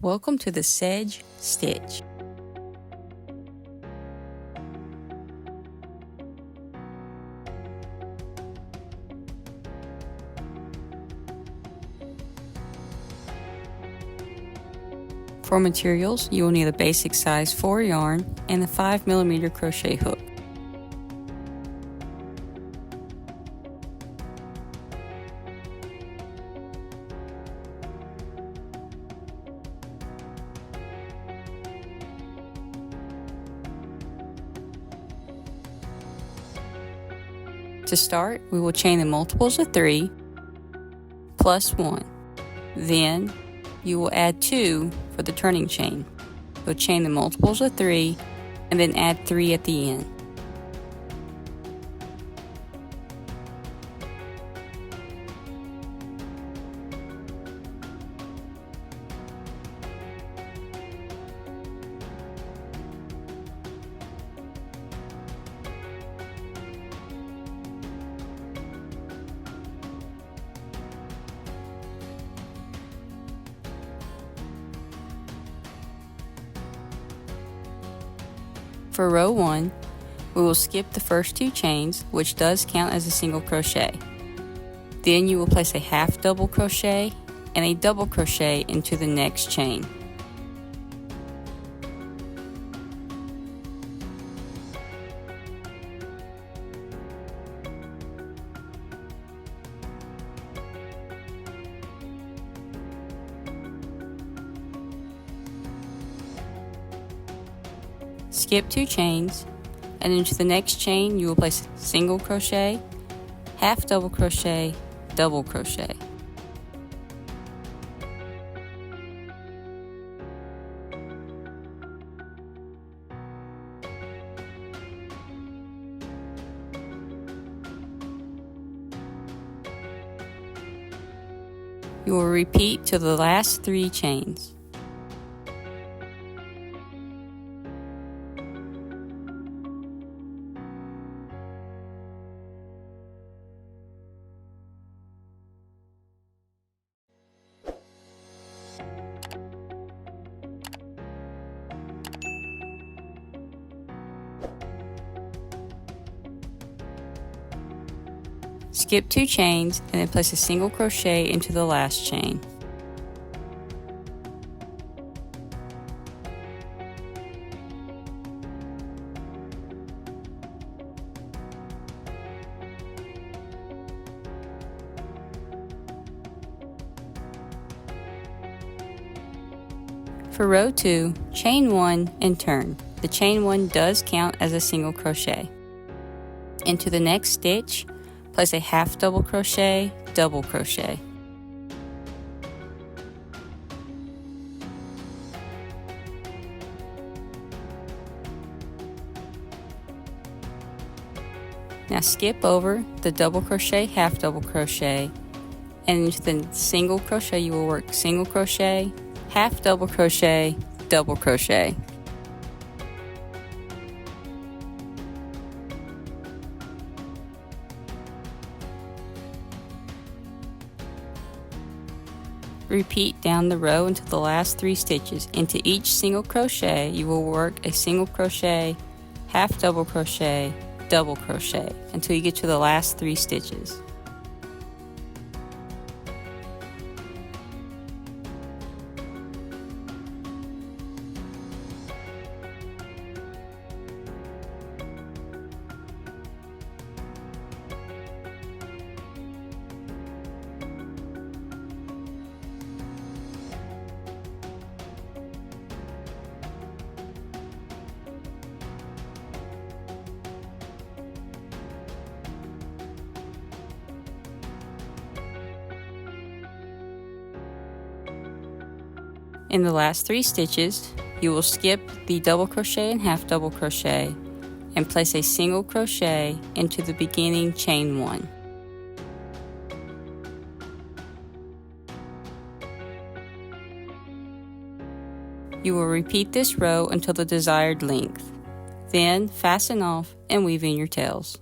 Welcome to the Sedge Stitch. For materials, you will need a basic size 4 yarn and a 5mm crochet hook. To start, we will chain the multiples of 3 plus 1. Then you will add 2 for the turning chain. You'll chain the multiples of 3 and then add 3 at the end. For row 1, we will skip the first 2 chains, which does count as a single crochet. Then you will place a half double crochet and a double crochet into the next chain. Skip 2 chains, and into the next chain you will place a single crochet, half double crochet, double crochet. You will repeat to the last 3 chains. Skip 2 chains and then place a single crochet into the last chain. For row 2, chain 1 and turn. The chain 1 does count as a single crochet. Into the next stitch, place a half double crochet, double crochet. Now skip over the double crochet, half double crochet, and into the single crochet you will work single crochet, half double crochet, double crochet. Repeat down the row until the last 3 stitches. Into each single crochet you will work a single crochet, half double crochet, double crochet until you get to the last 3 stitches. In the last 3 stitches, you will skip the double crochet and half double crochet and place a single crochet into the beginning chain 1. You will repeat this row until the desired length. Then fasten off and weave in your tails.